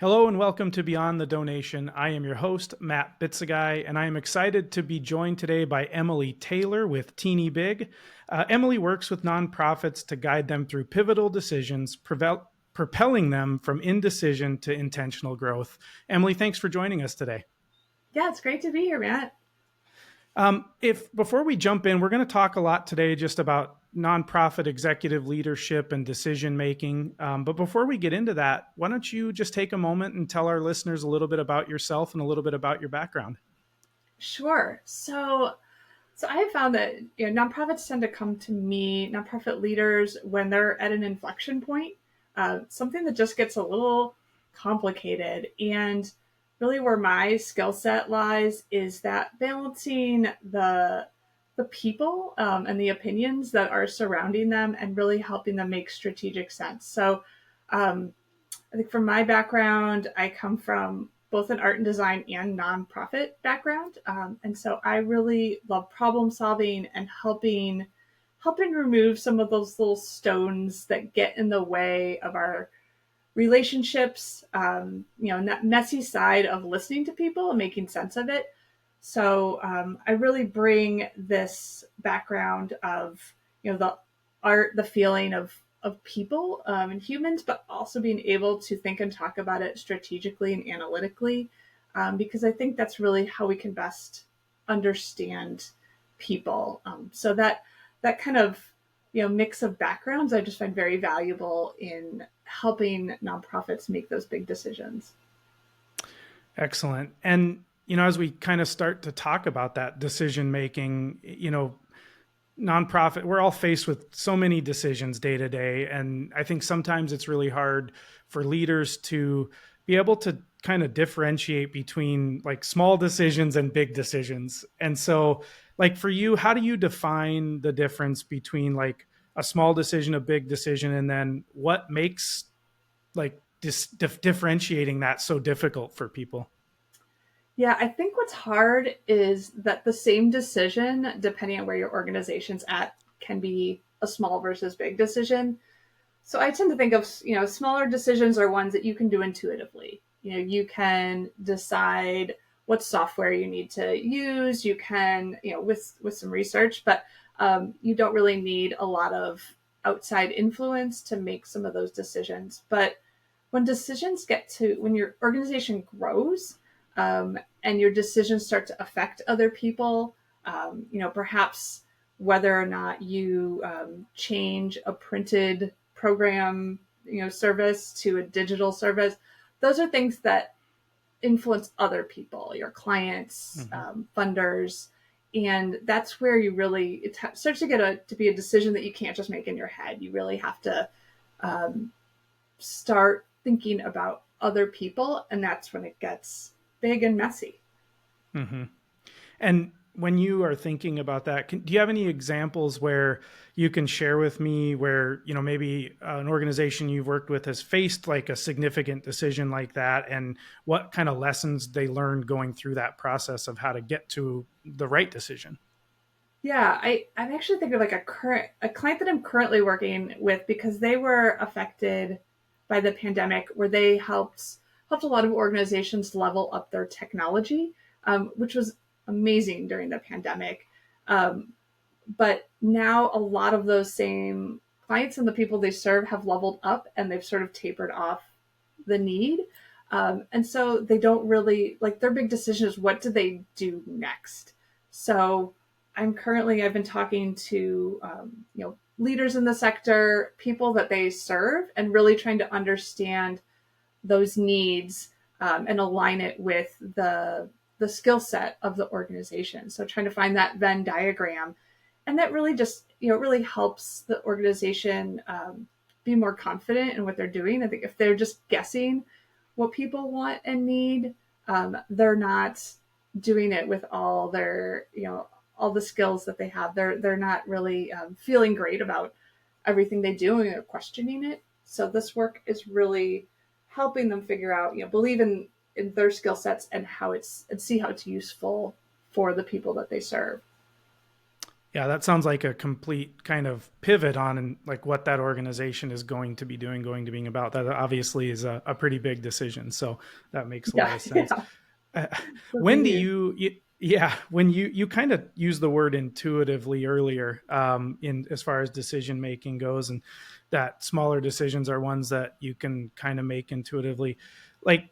Hello and welcome to Beyond the Donation. I am your host, Matt Bitsagai, and I am excited to be joined today by Emily Taylor with Teeny Big. Emily works with nonprofits to guide them through pivotal decisions, propelling them from indecision to intentional growth. Emily, thanks for joining us today. Yeah, it's great to be here, Matt. If before we jump in, we're going to talk a lot today just about nonprofit executive leadership and decision making. But before we get into that, why don't you just take a moment and tell our listeners a little bit about yourself and a little bit about your background? Sure. So I have found that nonprofits tend to come to me, nonprofit leaders, when they're at an inflection point, something that just gets a little complicated. And really, where my skill set lies is that balancing the people and the opinions that are surrounding them, and really helping them make strategic sense. So um, I think from my background, I come from both an art and design and nonprofit background, and so I really love problem solving and helping remove some of those little stones that get in the way of our relationships. And that messy side of listening to people and making sense of it. So I really bring this background of the art, the feeling of people and humans, but also being able to think and talk about it strategically and analytically, because I think that's really how we can best understand people. So that kind of mix of backgrounds I just find very valuable in helping nonprofits make those big decisions. Excellent. And, as we kind of start to talk about that decision making, nonprofit, we're all faced with so many decisions day to day. And I think sometimes it's really hard for leaders to be able to kind of differentiate between like small decisions and big decisions. And so, like for you, how do you define the difference between like a small decision, a big decision, and then what makes like differentiating that so difficult for people? Yeah, I think what's hard is that the same decision, depending on where your organization's at, can be a small versus big decision. So I tend to think of, smaller decisions are ones that you can do intuitively. You can decide what software you need to use. You can, with some research, but you don't really need a lot of outside influence to make some of those decisions. But when your organization grows, and your decisions start to affect other people, perhaps whether or not you change a printed program, service to a digital service, those are things that influence other people, your clients, Mm-hmm. funders. And that's where you really, starts to to be a decision that you can't just make in your head. You really have to um, start thinking about other people. And that's when it gets big and messy. Mm-hmm. And when you are thinking about that, do you have any examples where you can share with me where, maybe an organization you've worked with has faced like a significant decision like that and what kind of lessons they learned going through that process of how to get to the right decision? Yeah, I'm actually thinking of like a client that I'm currently working with, because they were affected by the pandemic, where they helped a lot of organizations level up their technology, which was amazing during the pandemic. Um, but now a lot of those same clients and the people they serve have leveled up, and they've sort of tapered off the need. And so they don't really like, their big decision is what do they do next. So I've been talking to leaders in the sector, people that they serve, and really trying to understand those needs, and align it with the skill set of the organization. So trying to find that Venn diagram, and that really just it really helps the organization be more confident in what they're doing. I think if they're just guessing what people want and need, they're not doing it with all the skills that they have. They're not really feeling great about everything they do, and they're questioning it. So this work is really helping them figure out, believe in their skill sets, and see how it's useful for the people that they serve. Yeah, that sounds like a complete kind of pivot on like what that organization is going to be doing, going to being about. That obviously is a pretty big decision. So that makes a lot Yeah, of sense. yeah, Uh, something when do new. yeah, when you kind of use the word intuitively earlier, in as far as decision making goes, and that smaller decisions are ones that you can kind of make intuitively. Like,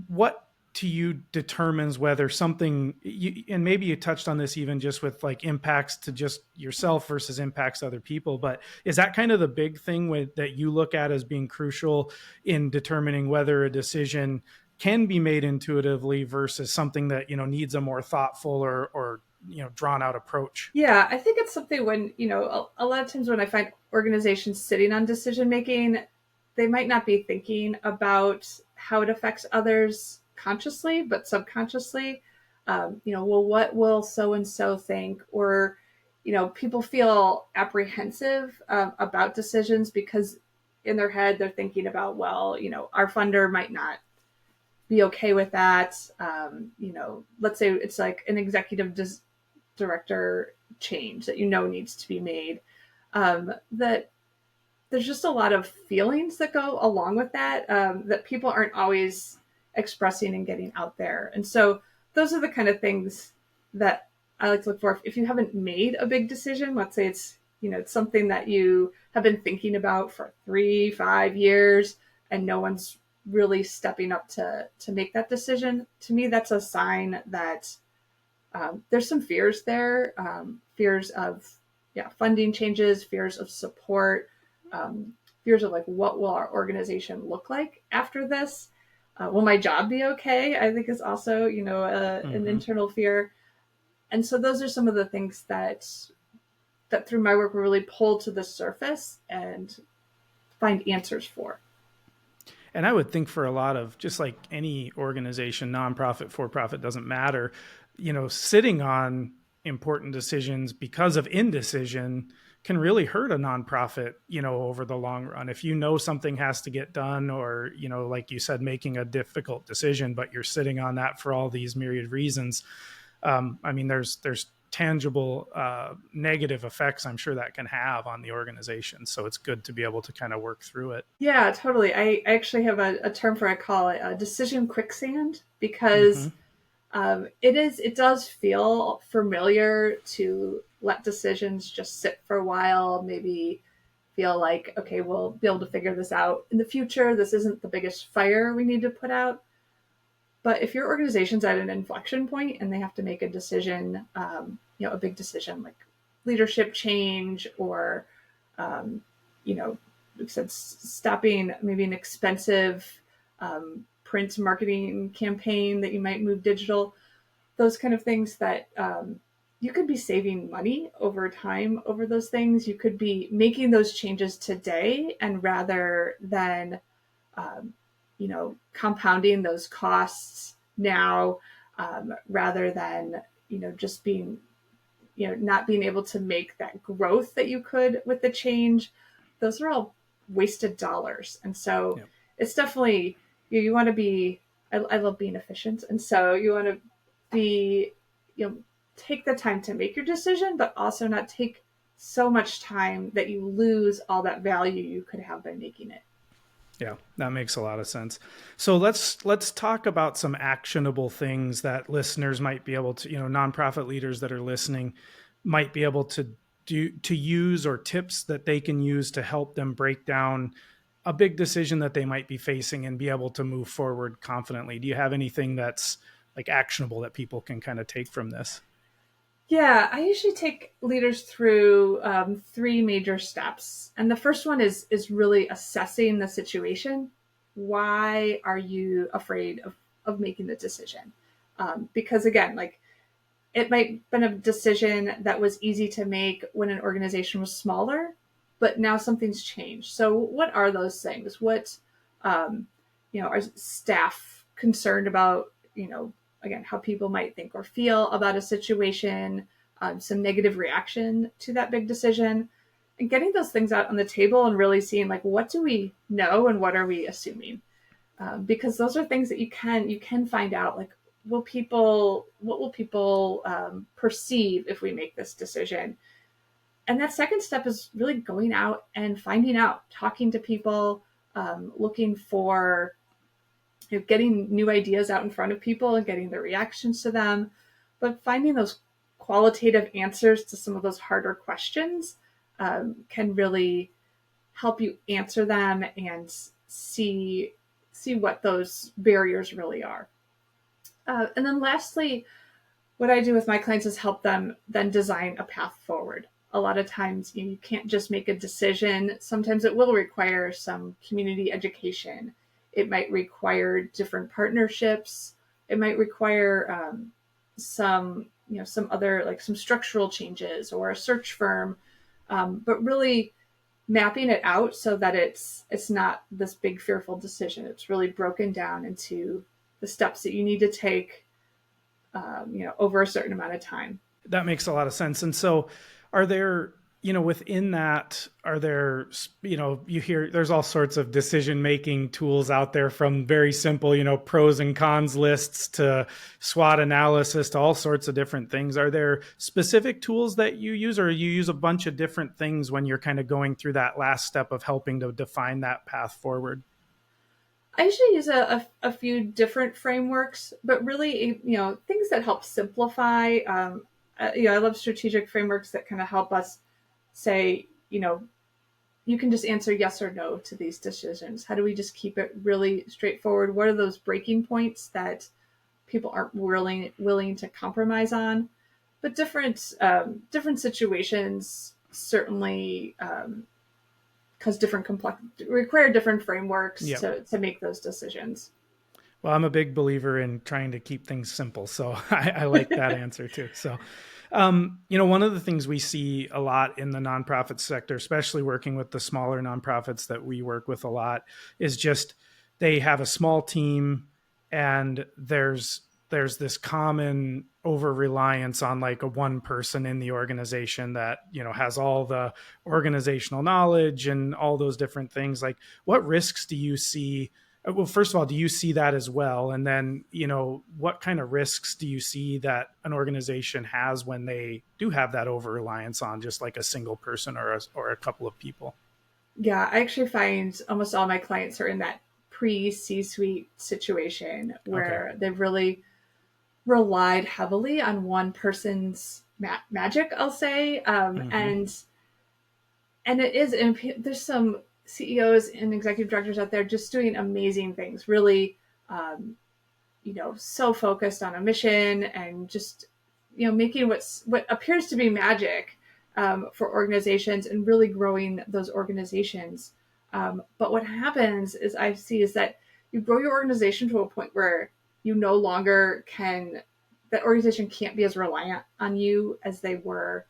what to you determines whether something and maybe you touched on this even just with like impacts to just yourself versus impacts to other people, but is that kind of the big thing that you look at as being crucial in determining whether a decision can be made intuitively versus something that needs a more thoughtful or drawn out approach? Yeah, I think it's something when, a lot of times when I find organizations sitting on decision making, they might not be thinking about how it affects others consciously, but subconsciously. Well, what will so and so think? Or, people feel apprehensive about decisions because in their head they're thinking about, well, our funder might not be okay with that. Let's say it's like an executive director change that needs to be made. That there's just a lot of feelings that go along with that that people aren't always expressing and getting out there. And so those are the kind of things that I like to look for. If you haven't made a big decision, let's say it's something that you have been thinking about for 3, 5 years, and no one's really stepping up to make that decision. To me, that's a sign that there's some fears there, fears of funding changes, fears of support, fears of like what will our organization look like after this? Will my job be okay? I think is also an Mm-hmm. internal fear, and so those are some of the things that through my work we really pull to the surface and find answers for. And I would think for a lot of just like any organization, nonprofit, for profit, doesn't matter, sitting on important decisions because of indecision can really hurt a nonprofit, over the long run. If something has to get done, or, like you said, making a difficult decision, but you're sitting on that for all these myriad reasons. I mean, there's tangible negative effects I'm sure that can have on the organization. So it's good to be able to kind of work through it. Yeah, totally. I actually have a term for I call it decision quicksand Mm-hmm. because it does feel familiar to let decisions just sit for a while, maybe feel like, okay, we'll be able to figure this out in the future. This isn't the biggest fire we need to put out. But if your organization's at an inflection point and they have to make a decision, a big decision like leadership change or, um, you know, like I said, stopping maybe an expensive print marketing campaign that you might move digital, those kind of things that you could be saving money over time over those things. You could be making those changes today, and rather than compounding those costs now, rather than just being not being able to make that growth that you could with the change. Those are all wasted dollars, and so Yep. it's definitely you want to be. I love being efficient, and so you want to be take the time to make your decision, but also not take so much time that you lose all that value you could have by making it. Yeah, that makes a lot of sense. So let's talk about some actionable things that listeners might be able to, nonprofit leaders that are listening might be able to use, or tips that they can use to help them break down a big decision that they might be facing and be able to move forward confidently. Do you have anything that's like actionable that people can kind of take from this? Yeah, I usually take leaders through three major steps, and the first one is really assessing the situation. Why are you afraid of making the decision? Because again, like it might have been a decision that was easy to make when an organization was smaller, but now something's changed. So, what are those things? What are staff concerned about? Again, how people might think or feel about a situation, some negative reaction to that big decision, and getting those things out on the table and really seeing like what do we know and what are we assuming, because those are things that you can find out like what will people perceive if we make this decision? And that second step is really going out and finding out, talking to people, looking for, getting new ideas out in front of people and getting their reactions to them, but finding those qualitative answers to some of those harder questions can really help you answer them and see what those barriers really are. And then lastly, what I do with my clients is help them then design a path forward. A lot of times you can't just make a decision. Sometimes it will require some community education. It might require different partnerships. It might require some other, like some structural changes or a search firm. But really mapping it out so that it's not this big fearful decision. It's really broken down into the steps that you need to take over a certain amount of time. That makes a lot of sense. And so are there, within that, are there, you hear there's all sorts of decision-making tools out there, from very simple, pros and cons lists to SWOT analysis to all sorts of different things. Are there specific tools that you use, or you use a bunch of different things when you're kind of going through that last step of helping to define that path forward? I usually use a few different frameworks, but really, things that help simplify. I love strategic frameworks that kind of help us say, you can just answer yes or no to these decisions. How do we just keep it really straightforward? What are those breaking points that people aren't willing to compromise on? But different situations certainly because require different frameworks Yep. to make those decisions. Well, I'm a big believer in trying to keep things simple. So I like that answer too. So, one of the things we see a lot in the nonprofit sector, especially working with the smaller nonprofits that we work with a lot, is just they have a small team, and there's this common over reliance on like a one person in the organization that, has all the organizational knowledge and all those different things. Like, what risks do you see? Well, first of all, do you see that as well? And then, what kind of risks do you see that an organization has when they do have that over reliance on just like a single person or a couple of people? Yeah, I actually find almost all my clients are in that pre C-suite situation Okay. where they've really relied heavily on one person's magic, I'll say, Mm-hmm. and it is. And there's some CEOs and executive directors out there just doing amazing things. Really, um, so focused on a mission and just making what appears to be magic for organizations and really growing those organizations. But what happens is I see is that you grow your organization to a point where you no longer can, that organization can't be as reliant on you as they were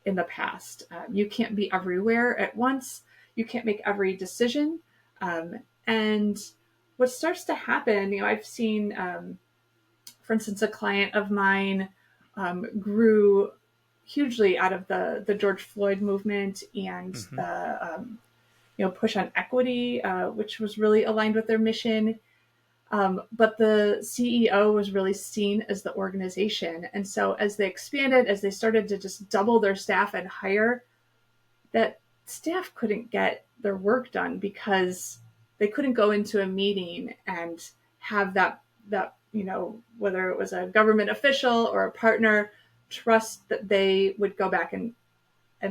in the past. You can't be everywhere at once. You can't make every decision. And what starts to happen, I've seen, for instance, a client of mine grew hugely out of the George Floyd movement and Mm-hmm. the push on equity, which was really aligned with their mission. But the CEO was really seen as the organization. And so as they expanded, as they started to just double their staff and hire, that staff couldn't get their work done because they couldn't go into a meeting and have that whether it was a government official or a partner, trust that they would go back and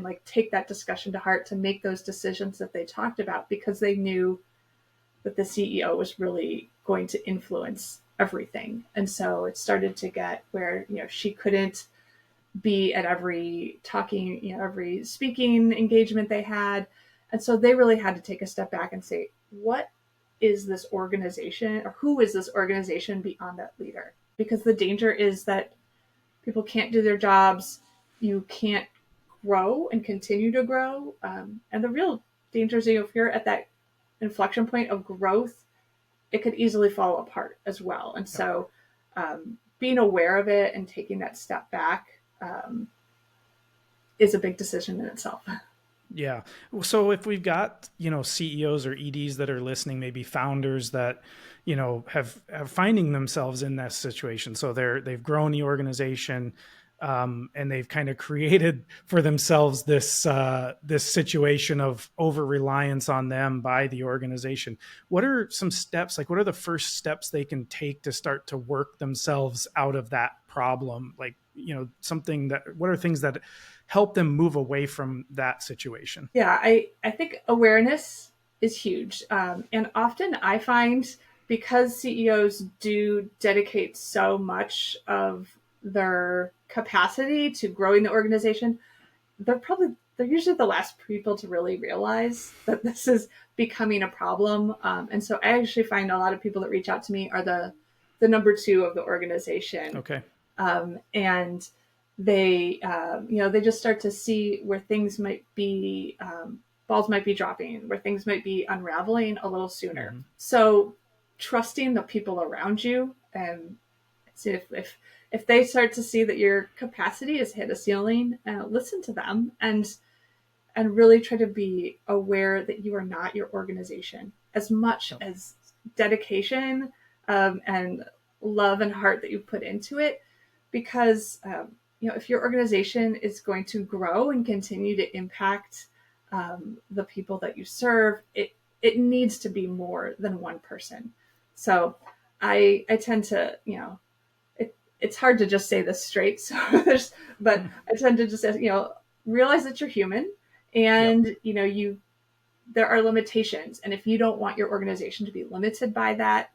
like take that discussion to heart to make those decisions that they talked about, because they knew that the CEO was really going to influence everything. And so it started to get where, she couldn't be at every every speaking engagement they had. And so they really had to take a step back and say, what is this organization, or who is this organization beyond that leader? Because the danger is that people can't do their jobs. You can't grow and continue to grow. And the real danger is, if you're at that inflection point of growth, it could easily fall apart as well. And Yep. so being aware of it and taking that step back is a big decision in itself. Yeah. So if we've got, CEOs or EDs that are listening, maybe founders that, have finding themselves in this situation. So they've grown the organization, and they've kind of created for themselves this situation of over reliance on them by the organization. What are some steps? Like, what are the first steps they can take to start to work themselves out of that problem? Like, something that, what are things that help them move away from that situation? Yeah, I think awareness is huge. And often I find because CEOs do dedicate so much of their capacity to growing the organization, they're usually the last people to really realize that this is becoming a problem. And so I actually find a lot of people that reach out to me are the number two of the organization, Okay. and they just start to see where things might be, balls might be dropping, where things might be unraveling a little sooner. Mm-hmm. So trusting the people around you, and see if they start to see that your capacity has hit a ceiling, listen to them, and really try to be aware that you are not your organization as much Yep. as dedication, and love and heart that you put into it. Because if your organization is going to grow and continue to impact the people that you serve, it needs to be more than one person. So I tend to, it's hard to just say this straight. So but I tend to just say, realize that you're human, Yep. and there are limitations, and if you don't want your organization to be limited by that,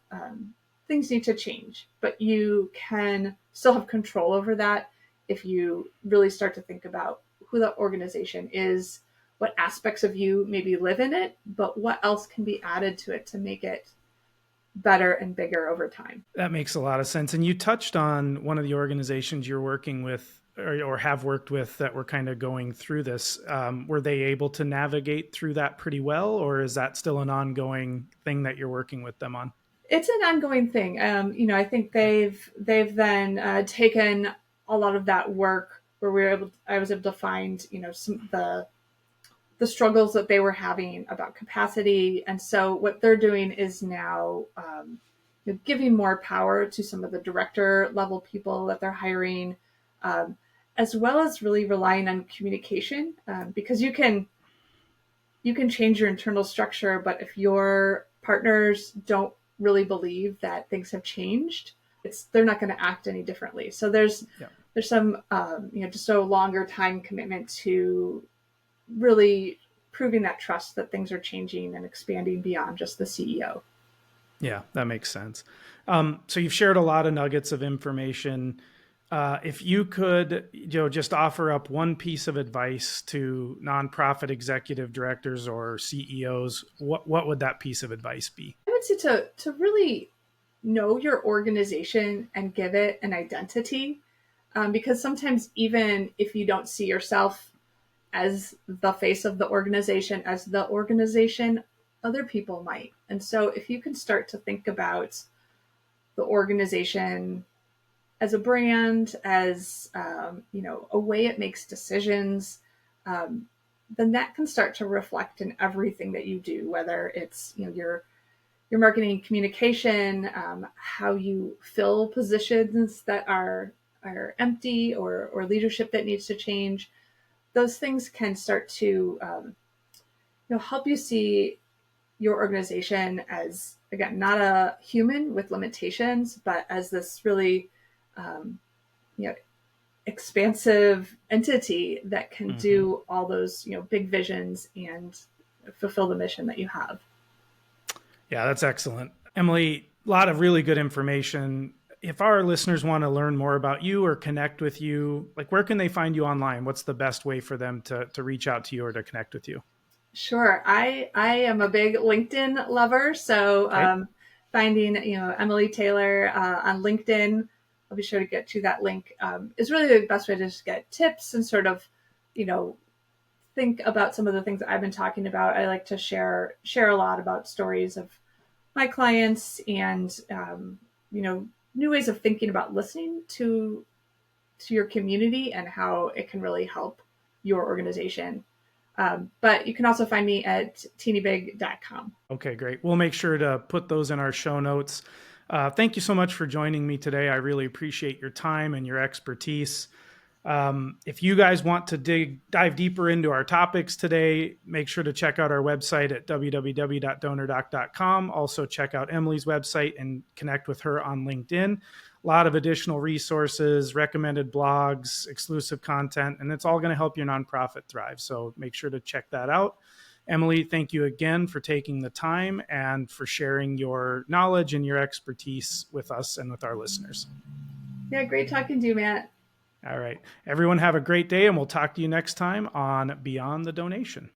things need to change. But you can still have control over that if you really start to think about who the organization is, what aspects of you maybe live in it, but what else can be added to it to make it better and bigger over time. That makes a lot of sense. And you touched on one of the organizations you're working with, or have worked with, that were kind of going through this. Were they able to navigate through that pretty well, or is that still an ongoing thing that you're working with them on? It's an ongoing thing. I think Okay. they've then taken a lot of that work where I was able to find some the struggles that they were having about capacity, and so what they're doing is now giving more power to some of the director level people that they're hiring, um, as well as really relying on communication, because you can change your internal structure, but if your partners don't really believe that things have changed, they're not going to act any differently. So Yeah. there's some just a longer time commitment to really proving that trust that things are changing and expanding beyond just the CEO. Yeah, that makes sense. So you've shared a lot of nuggets of information. If you could, just offer up one piece of advice to nonprofit executive directors or CEOs, what would that piece of advice be? I would say to really know your organization and give it an identity, because sometimes even if you don't see yourself as the face of the organization, other people might. And so if you can start to think about the organization as a brand, as a way it makes decisions, um, then that can start to reflect in everything that you do, whether it's your marketing communication, how you fill positions that are empty, or leadership that needs to change. Those things can start to help you see your organization as, again, not a human with limitations, but as this really um, you know expansive entity that can Mm-hmm. do all those big visions and fulfill the mission that you have. Yeah, that's excellent. Emily, a lot of really good information. If our listeners want to learn more about you or connect with you, like, where can they find you online? What's the best way for them to reach out to you or to connect with you? Sure. I am a big LinkedIn lover. So Okay. finding, Emily Taylor on LinkedIn, I'll be sure to get you that link, is really the best way to just get tips and sort of, you know, think about some of the things that I've been talking about. I like to share a lot about stories of my clients, and, new ways of thinking about listening to your community and how it can really help your organization. But you can also find me at teenybig.com. Okay, great. We'll make sure to put those in our show notes. Thank you so much for joining me today. I really appreciate your time and your expertise. If you guys want to dive deeper into our topics today, make sure to check out our website at www.donordoc.com. Also, check out Emily's website and connect with her on LinkedIn. A lot of additional resources, recommended blogs, exclusive content, and it's all going to help your nonprofit thrive. So make sure to check that out. Emily, thank you again for taking the time and for sharing your knowledge and your expertise with us and with our listeners. Yeah, great talking to you, Matt. All right. Everyone have a great day, and we'll talk to you next time on Beyond the Donation.